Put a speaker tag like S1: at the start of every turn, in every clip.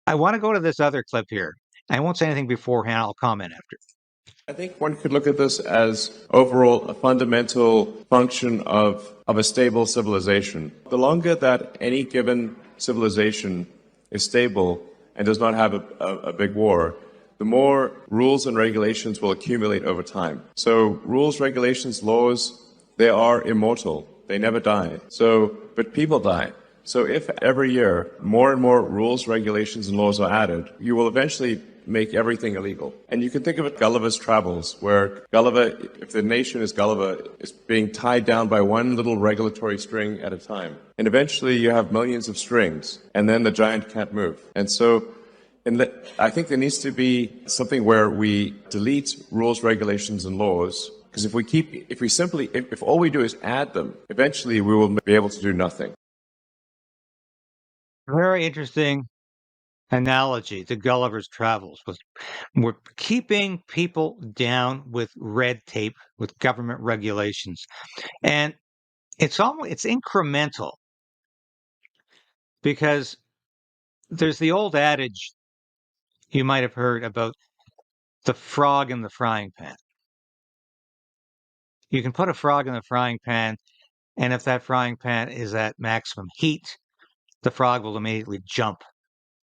S1: I want to go to this other clip here. I won't say anything beforehand. I'll comment after.
S2: I think one could look at this as overall a fundamental function of a stable civilization. The longer that any given civilization is stable and does not have a big war, the more rules and regulations will accumulate over time. So rules, regulations, laws, they are immortal. They never die. But people die. So if every year more and more rules, regulations, and laws are added, you will eventually make everything illegal. And you can think of it Gulliver's Travels, where Gulliver, if the nation is Gulliver, is being tied down by one little regulatory string at a time. And eventually you have millions of strings, and then the giant can't move. And so I think there needs to be something where we delete rules, regulations, and laws, because if all we do is add them, eventually we will be able to do nothing.
S1: Very interesting analogy to Gulliver's Travels. We're keeping people down with red tape, with government regulations, and it's incremental, because there's the old adage you might have heard about the frog in the frying pan. You can put a frog in the frying pan, and if that frying pan is at maximum heat, the frog will immediately jump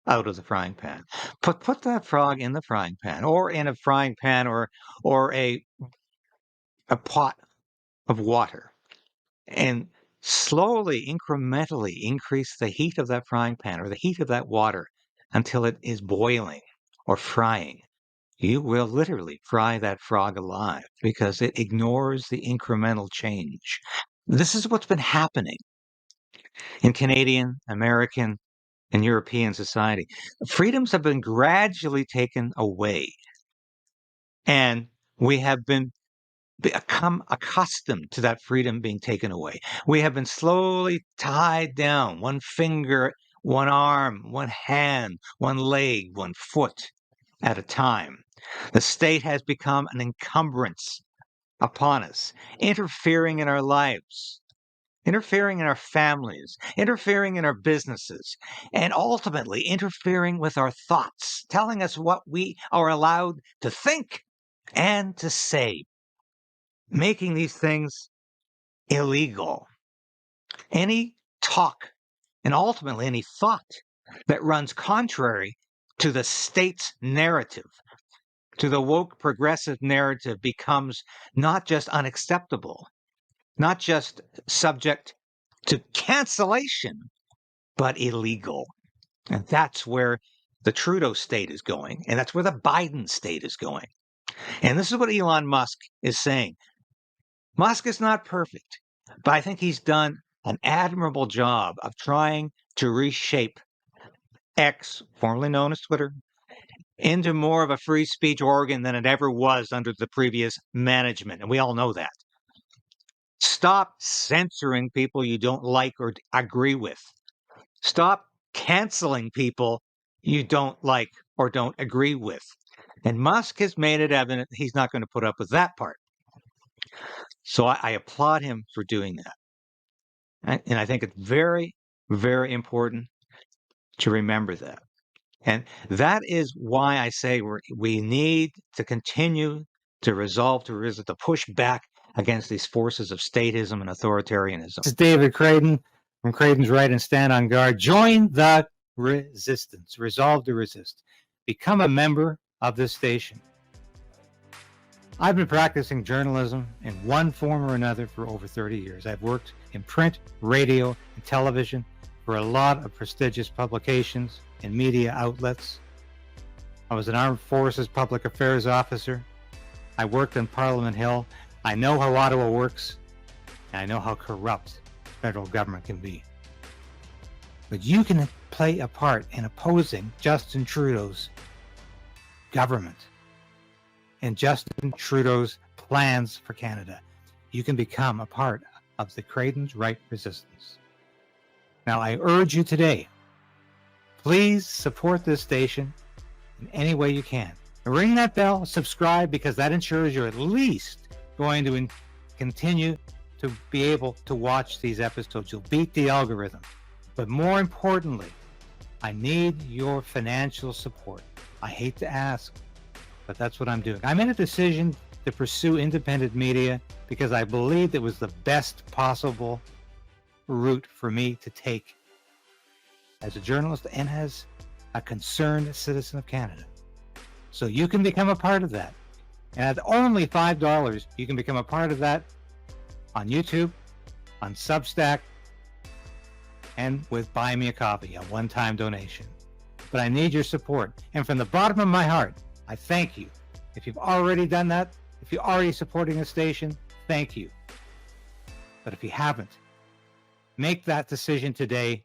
S1: out of the frying pan. Put that frog in the frying pan, or in a frying pan, or a pot of water, and slowly, incrementally increase the heat of that frying pan or the heat of that water until it is boiling or frying. You will literally fry that frog alive, because it ignores the incremental change. This is what's been happening in Canadian, American, and European society. Freedoms have been gradually taken away, and we have become accustomed to that freedom being taken away. We have been slowly tied down, one finger, one arm, one hand, one leg, one foot at a time. The state has become an encumbrance upon us, interfering in our lives, interfering in our families, interfering in our businesses, and ultimately interfering with our thoughts, telling us what we are allowed to think and to say, making these things illegal. Any talk and ultimately any thought that runs contrary to the state's narrative, to the woke progressive narrative, becomes not just unacceptable, not just subject to cancellation, but illegal. And that's where the Trudeau state is going. And that's where the Biden state is going. And this is what Elon Musk is saying. Musk is not perfect, but I think he's done an admirable job of trying to reshape X, formerly known as Twitter, into more of a free speech organ than it ever was under the previous management. And we all know that. Stop censoring people you don't like or agree with. Stop canceling people you don't like or don't agree with. And Musk has made it evident he's not going to put up with that part. So I applaud him for doing that. And I think it's very, very important to remember that. And that is why I say we need to continue to push back against these forces of statism and authoritarianism.
S3: This is David Crayden from Crayden's Right and Stand on Guard. Join the resistance. Resolve to resist. Become a member of this station. I've been practicing journalism in one form or another for over 30 years. I've worked in print, radio, and television for a lot of prestigious publications and media outlets. I was an Armed Forces Public Affairs officer. I worked on Parliament Hill. I know how Ottawa works, and I know how corrupt federal government can be. But you can play a part in opposing Justin Trudeau's government and Justin Trudeau's plans for Canada. You can become a part of the Crayden's Right resistance. Now, I urge you today, please support this station in any way you can. Ring that bell, subscribe, because that ensures you're at least going to continue to be able to watch these episodes. You'll beat the algorithm. But more importantly, I need your financial support. I hate to ask, but that's what I'm doing. I made a decision to pursue independent media because I believed it was the best possible route for me to take as a journalist and as a concerned citizen of Canada. So you can become a part of that. And at only $5, you can become a part of that on YouTube, on Substack, and with Buy Me a Coffee, a one-time donation. But I need your support. And from the bottom of my heart, I thank you. If you've already done that, if you're already supporting the station, thank you. But if you haven't, make that decision today